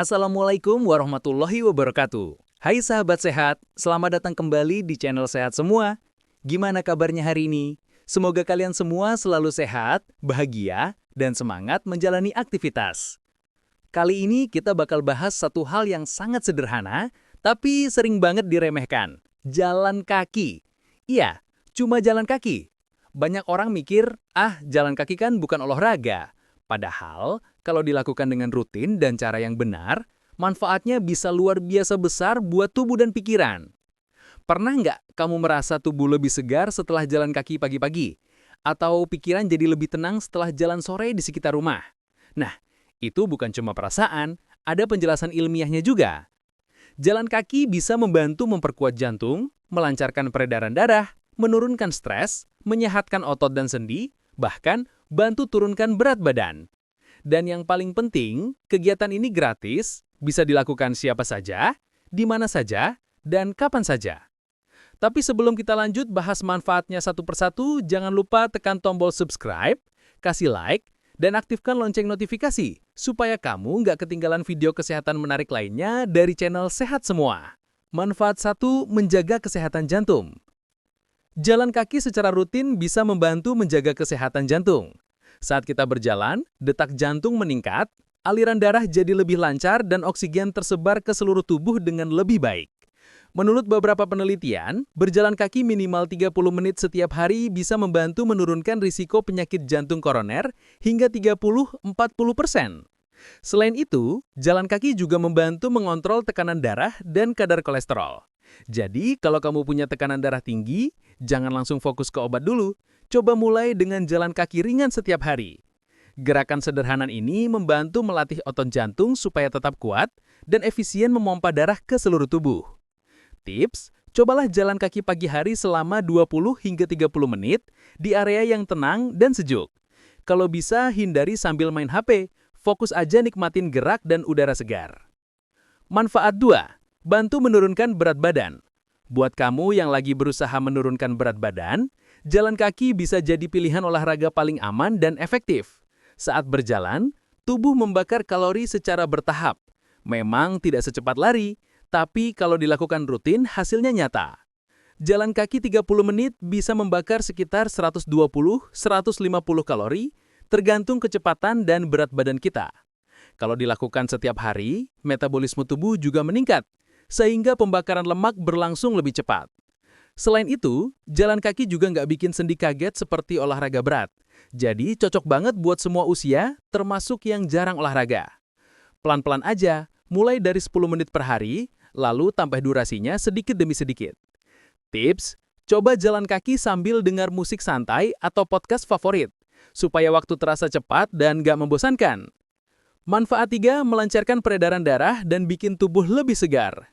Assalamualaikum warahmatullahi wabarakatuh. Hai sahabat sehat, selamat datang kembali di channel Sehat Semua. Gimana kabarnya hari ini? Semoga kalian semua selalu sehat, bahagia, dan semangat menjalani aktivitas. Kali ini kita bakal bahas satu hal yang sangat sederhana, tapi sering banget diremehkan. Jalan kaki. Iya, cuma jalan kaki. Banyak orang mikir, jalan kaki kan bukan olahraga. Padahal, kalau dilakukan dengan rutin dan cara yang benar, manfaatnya bisa luar biasa besar buat tubuh dan pikiran. Pernah nggak kamu merasa tubuh lebih segar setelah jalan kaki pagi-pagi? Atau pikiran jadi lebih tenang setelah jalan sore di sekitar rumah? Nah, itu bukan cuma perasaan, ada penjelasan ilmiahnya juga. Jalan kaki bisa membantu memperkuat jantung, melancarkan peredaran darah, menurunkan stres, menyehatkan otot dan sendi, bahkan bantu turunkan berat badan. Dan yang paling penting, kegiatan ini gratis, bisa dilakukan siapa saja, di mana saja, dan kapan saja. Tapi sebelum kita lanjut bahas manfaatnya satu persatu, jangan lupa tekan tombol subscribe, kasih like, dan aktifkan lonceng notifikasi, supaya kamu nggak ketinggalan video kesehatan menarik lainnya dari channel Sehat Semua. Manfaat 1, menjaga kesehatan jantung. Jalan kaki secara rutin bisa membantu menjaga kesehatan jantung. Saat kita berjalan, detak jantung meningkat, aliran darah jadi lebih lancar dan oksigen tersebar ke seluruh tubuh dengan lebih baik. Menurut beberapa penelitian, berjalan kaki minimal 30 menit setiap hari bisa membantu menurunkan risiko penyakit jantung koroner hingga 30-40%. Selain itu, jalan kaki juga membantu mengontrol tekanan darah dan kadar kolesterol. Jadi, kalau kamu punya tekanan darah tinggi, jangan langsung fokus ke obat dulu. Coba mulai dengan jalan kaki ringan setiap hari. Gerakan sederhana ini membantu melatih otot jantung supaya tetap kuat dan efisien memompa darah ke seluruh tubuh. Tips, cobalah jalan kaki pagi hari selama 20 hingga 30 menit di area yang tenang dan sejuk. Kalau bisa, hindari sambil main HP, fokus aja nikmatin gerak dan udara segar. Manfaat 2. Bantu menurunkan berat badan. Buat kamu yang lagi berusaha menurunkan berat badan, jalan kaki bisa jadi pilihan olahraga paling aman dan efektif. Saat berjalan, tubuh membakar kalori secara bertahap. Memang tidak secepat lari, tapi kalau dilakukan rutin, hasilnya nyata. Jalan kaki 30 menit bisa membakar sekitar 120-150 kalori, tergantung kecepatan dan berat badan kita. Kalau dilakukan setiap hari, metabolisme tubuh juga meningkat, sehingga pembakaran lemak berlangsung lebih cepat. Selain itu, jalan kaki juga nggak bikin sendi kaget seperti olahraga berat. Jadi cocok banget buat semua usia, termasuk yang jarang olahraga. Pelan-pelan aja, mulai dari 10 menit per hari, lalu tambah durasinya sedikit demi sedikit. Tips, coba jalan kaki sambil dengar musik santai atau podcast favorit, supaya waktu terasa cepat dan nggak membosankan. Manfaat 3, melancarkan peredaran darah dan bikin tubuh lebih segar.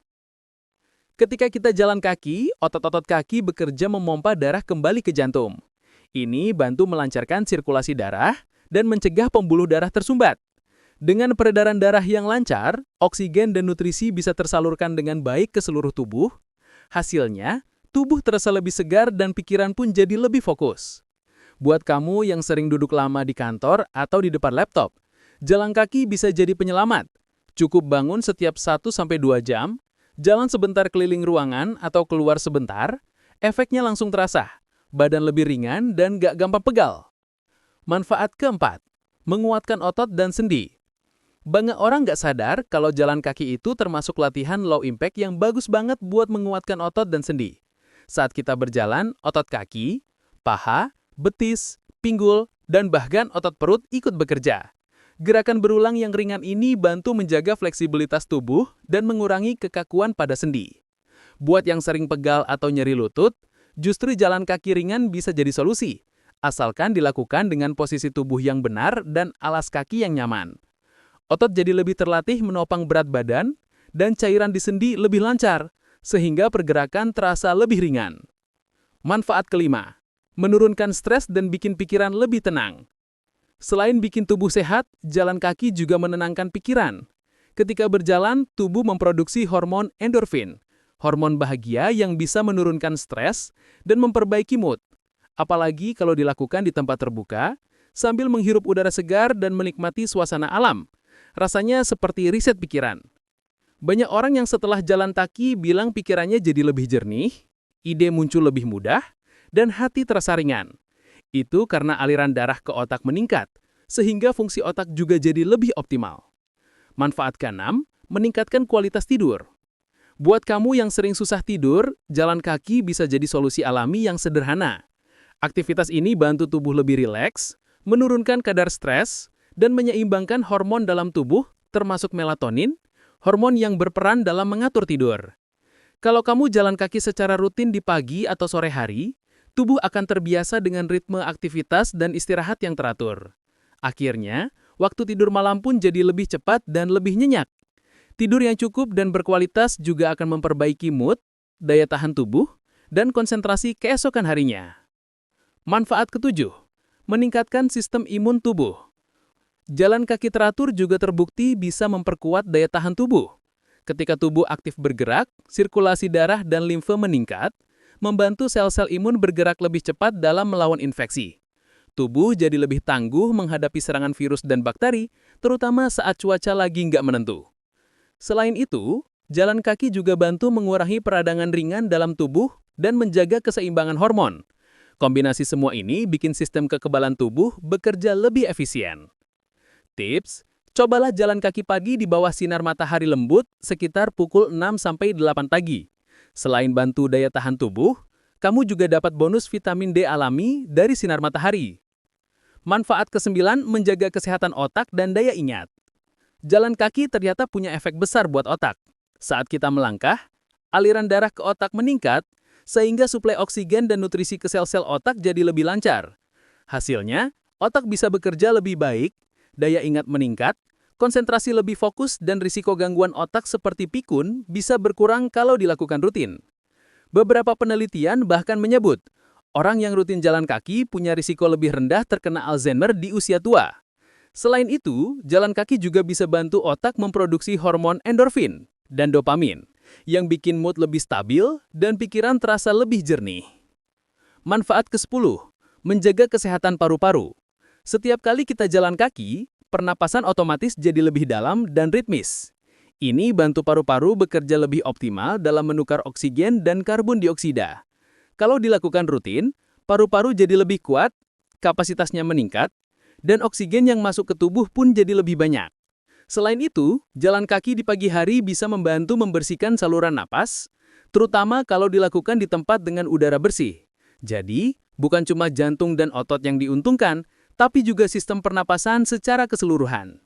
Ketika kita jalan kaki, otot-otot kaki bekerja memompa darah kembali ke jantung. Ini bantu melancarkan sirkulasi darah dan mencegah pembuluh darah tersumbat. Dengan peredaran darah yang lancar, oksigen dan nutrisi bisa tersalurkan dengan baik ke seluruh tubuh. Hasilnya, tubuh terasa lebih segar dan pikiran pun jadi lebih fokus. Buat kamu yang sering duduk lama di kantor atau di depan laptop, jalan kaki bisa jadi penyelamat. Cukup bangun setiap 1-2 jam, jalan sebentar keliling ruangan atau keluar sebentar, efeknya langsung terasa. Badan lebih ringan dan gak gampang pegal. Manfaat keempat, menguatkan otot dan sendi. Banyak orang gak sadar kalau jalan kaki itu termasuk latihan low impact yang bagus banget buat menguatkan otot dan sendi. Saat kita berjalan, otot kaki, paha, betis, pinggul, dan bahkan otot perut ikut bekerja. Gerakan berulang yang ringan ini bantu menjaga fleksibilitas tubuh dan mengurangi kekakuan pada sendi. Buat yang sering pegal atau nyeri lutut, justru jalan kaki ringan bisa jadi solusi, asalkan dilakukan dengan posisi tubuh yang benar dan alas kaki yang nyaman. Otot jadi lebih terlatih menopang berat badan, dan cairan di sendi lebih lancar, sehingga pergerakan terasa lebih ringan. Manfaat kelima, menurunkan stres dan bikin pikiran lebih tenang. Selain bikin tubuh sehat, jalan kaki juga menenangkan pikiran. Ketika berjalan, tubuh memproduksi hormon endorfin, hormon bahagia yang bisa menurunkan stres dan memperbaiki mood. Apalagi kalau dilakukan di tempat terbuka, sambil menghirup udara segar dan menikmati suasana alam. Rasanya seperti riset pikiran. Banyak orang yang setelah jalan kaki bilang pikirannya jadi lebih jernih, ide muncul lebih mudah, dan hati terasa ringan. Itu karena aliran darah ke otak meningkat, sehingga fungsi otak juga jadi lebih optimal. Manfaat keenam, meningkatkan kualitas tidur. Buat kamu yang sering susah tidur, jalan kaki bisa jadi solusi alami yang sederhana. Aktivitas ini bantu tubuh lebih rileks, menurunkan kadar stres, dan menyeimbangkan hormon dalam tubuh, termasuk melatonin, hormon yang berperan dalam mengatur tidur. Kalau kamu jalan kaki secara rutin di pagi atau sore hari, tubuh akan terbiasa dengan ritme aktivitas dan istirahat yang teratur. Akhirnya, waktu tidur malam pun jadi lebih cepat dan lebih nyenyak. Tidur yang cukup dan berkualitas juga akan memperbaiki mood, daya tahan tubuh, dan konsentrasi keesokan harinya. Manfaat ketujuh, meningkatkan sistem imun tubuh. Jalan kaki teratur juga terbukti bisa memperkuat daya tahan tubuh. Ketika tubuh aktif bergerak, sirkulasi darah dan limfe meningkat, membantu sel-sel imun bergerak lebih cepat dalam melawan infeksi. Tubuh jadi lebih tangguh menghadapi serangan virus dan bakteri, terutama saat cuaca lagi nggak menentu. Selain itu, jalan kaki juga bantu mengurangi peradangan ringan dalam tubuh dan menjaga keseimbangan hormon. Kombinasi semua ini bikin sistem kekebalan tubuh bekerja lebih efisien. Tips, cobalah jalan kaki pagi di bawah sinar matahari lembut sekitar pukul 6-8 pagi. Selain bantu daya tahan tubuh, kamu juga dapat bonus vitamin D alami dari sinar matahari. Manfaat kesembilan, menjaga kesehatan otak dan daya ingat. Jalan kaki ternyata punya efek besar buat otak. Saat kita melangkah, aliran darah ke otak meningkat, sehingga suplai oksigen dan nutrisi ke sel-sel otak jadi lebih lancar. Hasilnya, otak bisa bekerja lebih baik, daya ingat meningkat, konsentrasi lebih fokus, dan risiko gangguan otak seperti pikun bisa berkurang kalau dilakukan rutin. Beberapa penelitian bahkan menyebut, orang yang rutin jalan kaki punya risiko lebih rendah terkena Alzheimer di usia tua. Selain itu, jalan kaki juga bisa bantu otak memproduksi hormon endorfin dan dopamin, yang bikin mood lebih stabil dan pikiran terasa lebih jernih. Manfaat ke-10, menjaga kesehatan paru-paru. Setiap kali kita jalan kaki, pernapasan otomatis jadi lebih dalam dan ritmis. Ini bantu paru-paru bekerja lebih optimal dalam menukar oksigen dan karbon dioksida. Kalau dilakukan rutin, paru-paru jadi lebih kuat, kapasitasnya meningkat, dan oksigen yang masuk ke tubuh pun jadi lebih banyak. Selain itu, jalan kaki di pagi hari bisa membantu membersihkan saluran napas, terutama kalau dilakukan di tempat dengan udara bersih. Jadi, bukan cuma jantung dan otot yang diuntungkan, tapi juga sistem pernapasan secara keseluruhan.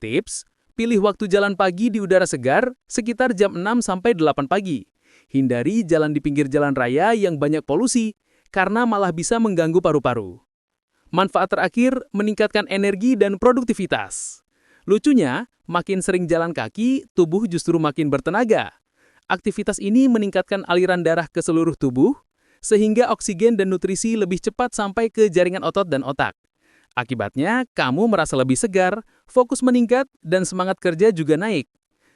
Tips, pilih waktu jalan pagi di udara segar sekitar jam 6-8 pagi. Hindari jalan di pinggir jalan raya yang banyak polusi, karena malah bisa mengganggu paru-paru. Manfaat terakhir, meningkatkan energi dan produktivitas. Lucunya, makin sering jalan kaki, tubuh justru makin bertenaga. Aktivitas ini meningkatkan aliran darah ke seluruh tubuh, sehingga oksigen dan nutrisi lebih cepat sampai ke jaringan otot dan otak. Akibatnya, kamu merasa lebih segar, fokus meningkat, dan semangat kerja juga naik.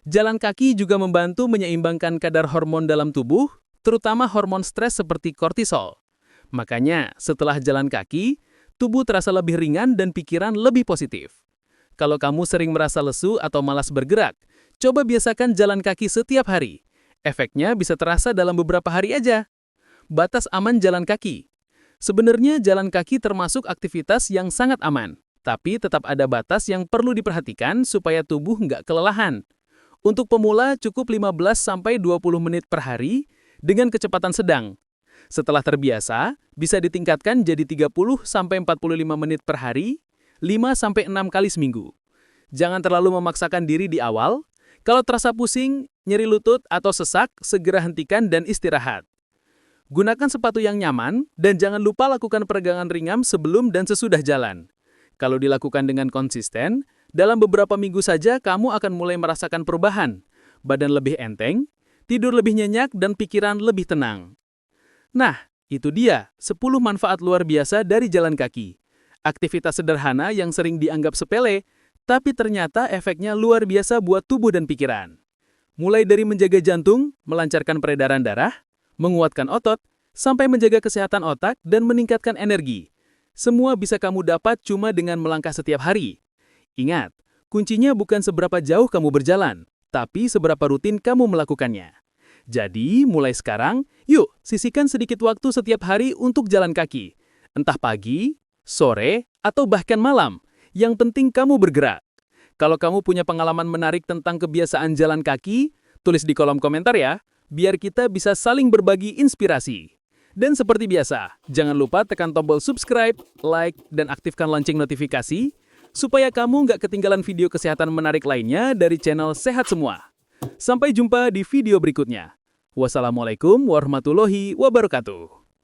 Jalan kaki juga membantu menyeimbangkan kadar hormon dalam tubuh, terutama hormon stres seperti kortisol. Makanya, setelah jalan kaki, tubuh terasa lebih ringan dan pikiran lebih positif. Kalau kamu sering merasa lesu atau malas bergerak, coba biasakan jalan kaki setiap hari. Efeknya bisa terasa dalam beberapa hari aja. Batas aman jalan kaki. Sebenarnya jalan kaki termasuk aktivitas yang sangat aman, tapi tetap ada batas yang perlu diperhatikan supaya tubuh nggak kelelahan. Untuk pemula cukup 15-20 menit per hari dengan kecepatan sedang. Setelah terbiasa, bisa ditingkatkan jadi 30-45 menit per hari, 5-6 kali seminggu. Jangan terlalu memaksakan diri di awal. Kalau terasa pusing, nyeri lutut, atau sesak, segera hentikan dan istirahat. Gunakan sepatu yang nyaman, dan jangan lupa lakukan peregangan ringan sebelum dan sesudah jalan. Kalau dilakukan dengan konsisten, dalam beberapa minggu saja kamu akan mulai merasakan perubahan. Badan lebih enteng, tidur lebih nyenyak, dan pikiran lebih tenang. Nah, itu dia 10 manfaat luar biasa dari jalan kaki. Aktivitas sederhana yang sering dianggap sepele, tapi ternyata efeknya luar biasa buat tubuh dan pikiran. Mulai dari menjaga jantung, melancarkan peredaran darah, menguatkan otot, sampai menjaga kesehatan otak dan meningkatkan energi. Semua bisa kamu dapat cuma dengan melangkah setiap hari. Ingat, Kuncinya bukan seberapa jauh kamu berjalan, tapi seberapa rutin kamu melakukannya. Jadi, mulai sekarang, yuk sisihkan sedikit waktu setiap hari untuk jalan kaki. Entah pagi, sore, atau bahkan malam. Yang penting kamu bergerak. Kalau kamu punya pengalaman menarik tentang kebiasaan jalan kaki, tulis di kolom komentar ya, biar kita bisa saling berbagi inspirasi. Dan seperti biasa, jangan lupa tekan tombol subscribe, like, dan aktifkan lonceng notifikasi, supaya kamu nggak ketinggalan video kesehatan menarik lainnya dari channel Sehat Semua. Sampai jumpa di video berikutnya. Wassalamualaikum warahmatullahi wabarakatuh.